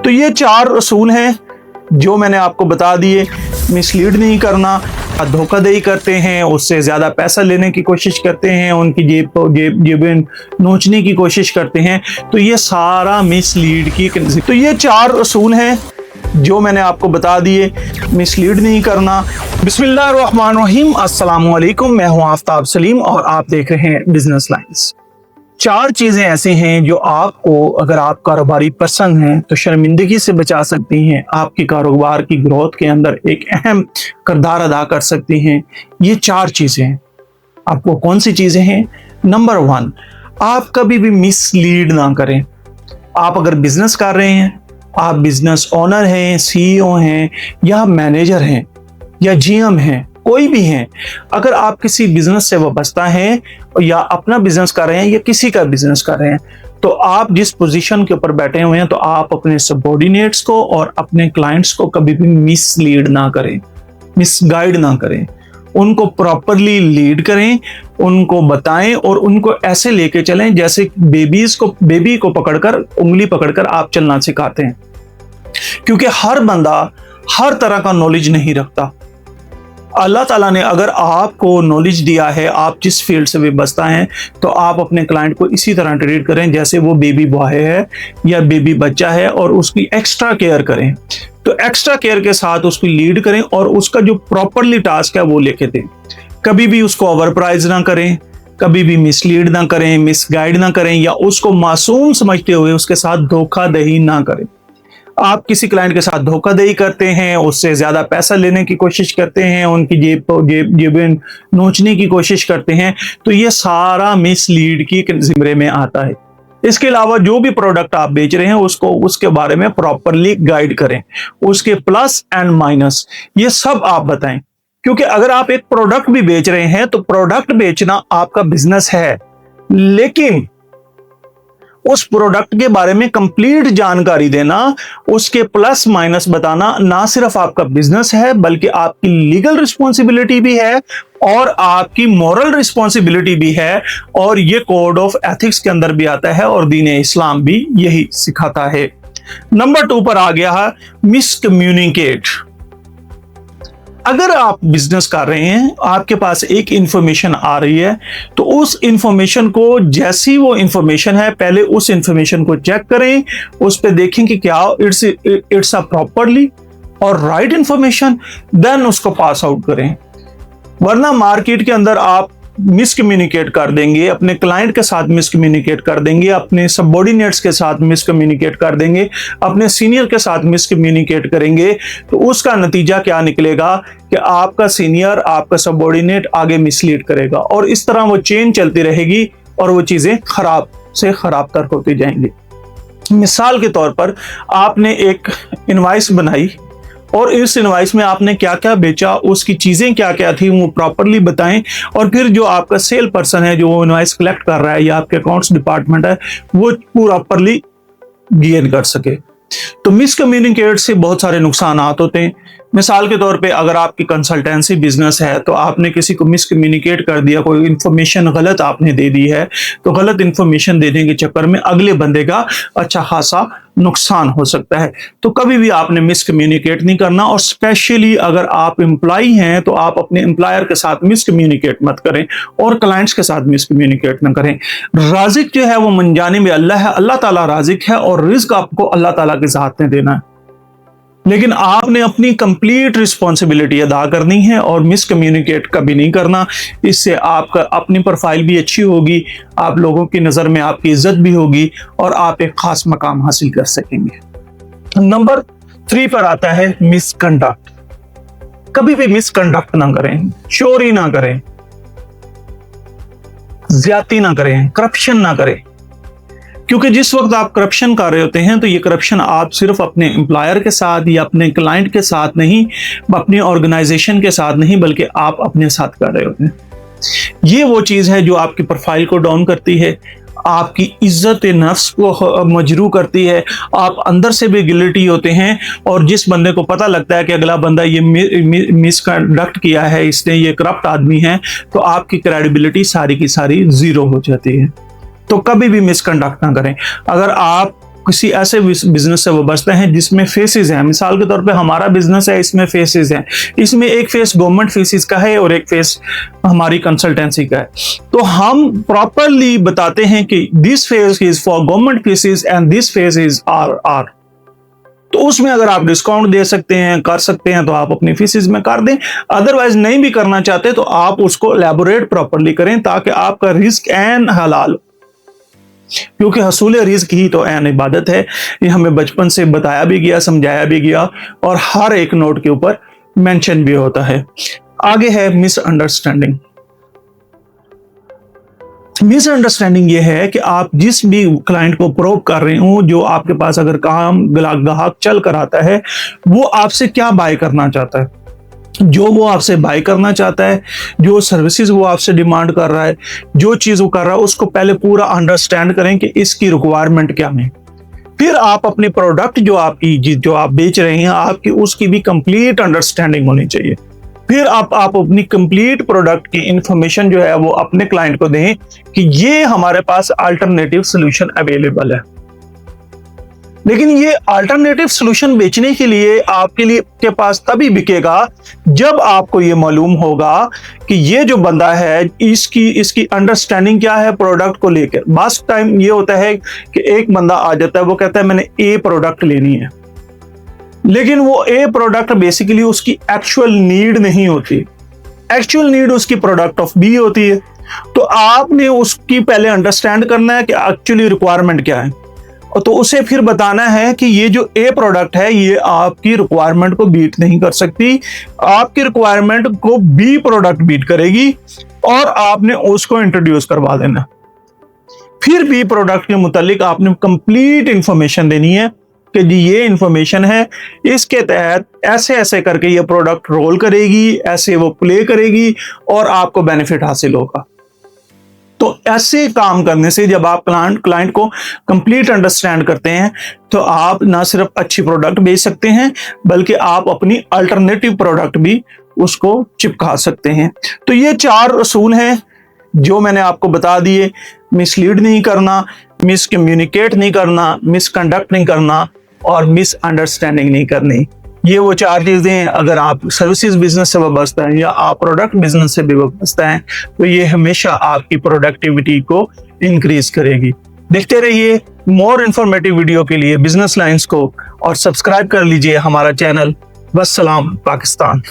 तो ये 4 असूल हैं जो मैंने आपको बता दिए। मिसलीड नहीं करना, धोखाधड़ी करते हैं, उससे ज़्यादा पैसा लेने की कोशिश करते हैं, उनकी जेबें नोचने की कोशिश करते हैं, तो ये सारा मिसलीड की। तो ये 4 असूल हैं जो मैंने आपको बता दिए। मिसलीड नहीं करना। बिस्मिल्लाहिर्रहमानिर्रहीम, अस्सलाम वालेकुम। मैं हूं आफ्ताब सलीम और आप देख रहे हैं बिजनेस लाइंस। 4 चीज़ें ऐसी हैं जो आपको, अगर आप कारोबारी पर्सन हैं, तो शर्मिंदगी से बचा सकती हैं, आपकी कारोबार की ग्रोथ के अंदर एक अहम किरदार अदा कर सकती हैं। ये 4 चीज़ें हैं। आपको कौन सी चीज़ें हैं? नंबर 1, आप कभी भी मिसलीड ना करें। आप अगर बिजनेस कर रहे हैं, आप बिजनेस ओनर हैं, सीईओ हैं, या मैनेजर हैं, या जीएम हैं, कोई भी हैं, अगर आप किसी बिजनेस से वाबस्ता हैं या अपना बिजनेस कर रहे हैं या किसी का बिजनेस कर रहे हैं, तो आप जिस पोजीशन के ऊपर बैठे हुए हैं, तो आप अपने सबऑर्डिनेट्स को और अपने क्लाइंट्स को कभी भी मिसलीड ना करें, मिसगाइड ना करें। उनको प्रॉपरली लीड करें, उनको बताएं और उनको ऐसे लेके चलें जैसे बेबी को पकड़कर, उंगली पकड़कर आप चलना सिखाते हैं। क्योंकि हर बंदा हर तरह का नॉलेज नहीं रखता। अल्लाह ताला ने अगर आपको नॉलेज दिया है, आप जिस फील्ड से वाबस्ता हैं, तो आप अपने क्लाइंट को इसी तरह ट्रीट करें जैसे वो बेबी बॉय है या बेबी बच्चा है, और उसकी एक्स्ट्रा केयर करें। तो एक्स्ट्रा केयर के साथ उसको लीड करें और उसका जो प्रॉपरली टास्क है वो लेके दें। कभी भी उसको ओवर प्राइज ना करें, कभी भी मिसलीड ना करें, मिसगाइड ना करें, या उसको मासूम समझते हुए उसके साथ धोखाधड़ी ना करें। आप किसी क्लाइंट के साथ धोखाधड़ी करते हैं, उससे ज्यादा पैसा लेने की कोशिश करते हैं, उनकी जेबें नोचने की कोशिश करते हैं, तो ये सारा मिसलीड की जिम्मे में आता है। इसके अलावा जो भी प्रोडक्ट आप बेच रहे हैं उसको, उसके बारे में प्रॉपरली गाइड करें, उसके प्लस एंड माइनस ये सब आप बताएं। क्योंकि अगर आप एक प्रोडक्ट भी बेच रहे हैं तो प्रोडक्ट बेचना आपका बिजनेस है, लेकिन उस प्रोडक्ट के बारे में कंप्लीट जानकारी देना, उसके प्लस माइनस बताना, ना सिर्फ आपका बिजनेस है बल्कि आपकी लीगल रिस्पॉन्सिबिलिटी भी है और आपकी मॉरल रिस्पॉन्सिबिलिटी भी है, और ये कोड ऑफ एथिक्स के अंदर भी आता है और दीन इस्लाम भी यही सिखाता है। नंबर 2 पर आ गया है मिसकम्युनिकेट। अगर आप बिजनेस कर रहे हैं, आपके पास एक इंफॉर्मेशन आ रही है, तो उस इंफॉर्मेशन को, जैसी वो इंफॉर्मेशन है, पहले उस इंफॉर्मेशन को चेक करें, उस पर देखें कि क्या इट्स अ प्रॉपरली और राइट इंफॉर्मेशन, देन उसको पास आउट करें। वरना मार्केट के अंदर आप मिसकम्युनिकेट कर देंगे, अपने क्लाइंट के साथ मिसकम्युनिकेट कर देंगे, अपने सबऑर्डिनेट्स के साथ मिसकम्युनिकेट कर देंगे, अपने सीनियर के साथ मिसकम्युनिकेट करेंगे, तो उसका नतीजा क्या निकलेगा कि आपका सीनियर, आपका सबऑर्डिनेट आगे मिसलीड करेगा, और इस तरह वो चेन चलती रहेगी और वो चीजें खराब से खराब तर होती जाएंगी। मिसाल के तौर पर आपने एक इनवॉइस बनाई और इस इनवॉइस में आपने क्या क्या बेचा, उसकी चीजें क्या क्या थी, वो प्रॉपरली बताएं, और फिर जो आपका सेल पर्सन है जो वो इनवॉइस कलेक्ट कर रहा है या आपके अकाउंट्स डिपार्टमेंट है, वो प्रॉपरली गेन कर सके। तो मिसकम्युनिकेट से बहुत सारे नुकसान होते हैं। मिसाल के तौर पे अगर आपकी कंसल्टेंसी बिजनेस है, तो आपने किसी को मिसकम्युनिकेट कर दिया, कोई इंफॉर्मेशन गलत आपने दे दी है, तो गलत इंफॉर्मेशन देने के चक्कर में अगले बंदे का अच्छा खासा नुकसान हो सकता है। तो कभी भी आपने मिसकम्युनिकेट नहीं करना, और स्पेशली अगर आप एम्प्लॉय हैं तो आप अपने एम्प्लॉयर के साथ मिसकम्युनिकेट मत करें और क्लाइंट्स के साथ मिसकम्युनिकेट न करें। राजिक जो है वो मन जानिब अल्लाह है, अल्लाह ताला राजिक है, और रिज्क आपको अल्लाह ताला के साथ में देना है, लेकिन आपने अपनी कंप्लीट रिस्पॉन्सिबिलिटी अदा करनी है और मिसकम्युनिकेट कभी नहीं करना। इससे आपका अपनी प्रोफाइल भी अच्छी होगी, आप लोगों की नज़र में आपकी इज्जत भी होगी और आप एक खास मकाम हासिल कर सकेंगे। नंबर 3 पर आता है मिसकंडक्ट। कभी भी मिसकंडक्ट ना करें, चोरी ना करें, ज्यादती ना करें, करप्शन ना करें। क्योंकि जिस वक्त आप करप्शन कर रहे होते हैं, तो ये करप्शन आप सिर्फ अपने एम्प्लॉयर के साथ या अपने क्लाइंट के साथ नहीं, अपनी ऑर्गेनाइजेशन के साथ नहीं, बल्कि आप अपने साथ कर रहे होते हैं। ये वो चीज़ है जो आपकी प्रोफाइल को डाउन करती है, आपकी इज्जत नफ्स को मजरू करती है, आप अंदर से भी गिल्टी होते हैं, और जिस बंदे को पता लगता है कि अगला बंदा ये मिसकंडक्ट किया है, इसने ये करप्ट आदमी है, तो आपकी क्रेडिबिलिटी सारी की सारी जीरो हो जाती है। तो कभी भी मिसकंडक्ट ना करें। अगर आप किसी ऐसे बिजनेस से वाबस्ता हैं जिसमें फेसेस हैं। मिसाल के तौर पे हमारा बिजनेस है, इसमें फेसेस हैं। इसमें एक फेस गवर्नमेंट फेसेस का है और एक फेस हमारी कंसल्टेंसी का है। तो हम प्रॉपरली बताते हैं कि this face is for government faces and this face is R. तो उसमें अगर आप डिस्काउंट दे सकते हैं, कर सकते हैं, तो आप अपनी फीसिस में कर दें। अदरवाइज नहीं भी करना चाहते तो आप उसको एलैबोरेट प्रॉपरली करें ताकि आपका रिस्क एन हलाल, क्योंकि हसूल रिस्क ही तो एन इबादत है। ये हमें बचपन से बताया भी गया, समझाया भी गया और हर एक नोट के ऊपर मेंशन भी होता है। आगे है मिसअंडरस्टैंडिंग। मिसअंडरस्टैंडिंग ये है कि आप जिस भी क्लाइंट को प्रोब कर रहे हो, जो आपके पास अगर काम ग्राहक चल कर आता है, वो आपसे क्या बाय करना चाहता है, जो वो आपसे बाय करना चाहता है, जो सर्विसेज वो आपसे डिमांड कर रहा है, जो चीज वो कर रहा है, उसको पहले पूरा अंडरस्टैंड करें कि इसकी रिक्वायरमेंट क्या है। फिर आप अपनी प्रोडक्ट जो आप बेच रहे हैं, आपकी उसकी भी कंप्लीट अंडरस्टैंडिंग होनी चाहिए। फिर आप अपनी कंप्लीट प्रोडक्ट की इंफॉर्मेशन जो है वो अपने क्लाइंट को दें कि ये हमारे पास अल्टरनेटिव सोल्यूशन अवेलेबल है। लेकिन ये अल्टरनेटिव सोल्यूशन बेचने के लिए के पास तभी बिकेगा जब आपको ये मालूम होगा कि ये जो बंदा है इसकी अंडरस्टैंडिंग क्या है प्रोडक्ट को लेकर। बस टाइम ये होता है कि एक बंदा आ जाता है, वो कहता है मैंने ए प्रोडक्ट लेनी है, लेकिन वो ए प्रोडक्ट बेसिकली उसकी एक्चुअल नीड नहीं होती। एक्चुअल नीड उसकी प्रोडक्ट ऑफ बी होती है। तो आपने उसकी पहले अंडरस्टैंड करना है कि एक्चुअली रिक्वायरमेंट क्या है, और तो उसे फिर बताना है कि ये जो ए प्रोडक्ट है ये आपकी रिक्वायरमेंट को बीट नहीं कर सकती, आपकी रिक्वायरमेंट को बी प्रोडक्ट बीट करेगी, और आपने उसको इंट्रोड्यूस करवा देना। फिर बी प्रोडक्ट के मुतालिक आपने कंप्लीट इंफॉर्मेशन देनी है कि जी ये इंफॉर्मेशन है, इसके तहत ऐसे ऐसे करके ये प्रोडक्ट रोल करेगी, ऐसे वो प्ले करेगी और आपको बेनिफिट हासिल होगा। तो ऐसे काम करने से जब आप क्लाइंट को कंप्लीट अंडरस्टैंड करते हैं तो आप ना सिर्फ अच्छी प्रोडक्ट बेच सकते हैं बल्कि आप अपनी अल्टरनेटिव प्रोडक्ट भी उसको चिपका सकते हैं। तो ये 4 असूल हैं जो मैंने आपको बता दिए। मिसलीड नहीं करना, मिसकम्युनिकेट नहीं करना, मिसकंडक्ट नहीं करना और मिसअंडरस्टैंडिंग नहीं करनी। ये वो 4 चीजें अगर आप सर्विसेज बिजनेस से वाबस्ता हैं या आप प्रोडक्ट बिजनेस से भी वाबस्ता हैं तो ये हमेशा आपकी प्रोडक्टिविटी को इंक्रीज करेगी। देखते रहिए मोर इंफॉर्मेटिव वीडियो के लिए बिजनेस लाइंस को, और सब्सक्राइब कर लीजिए हमारा चैनल। वस्सलाम पाकिस्तान।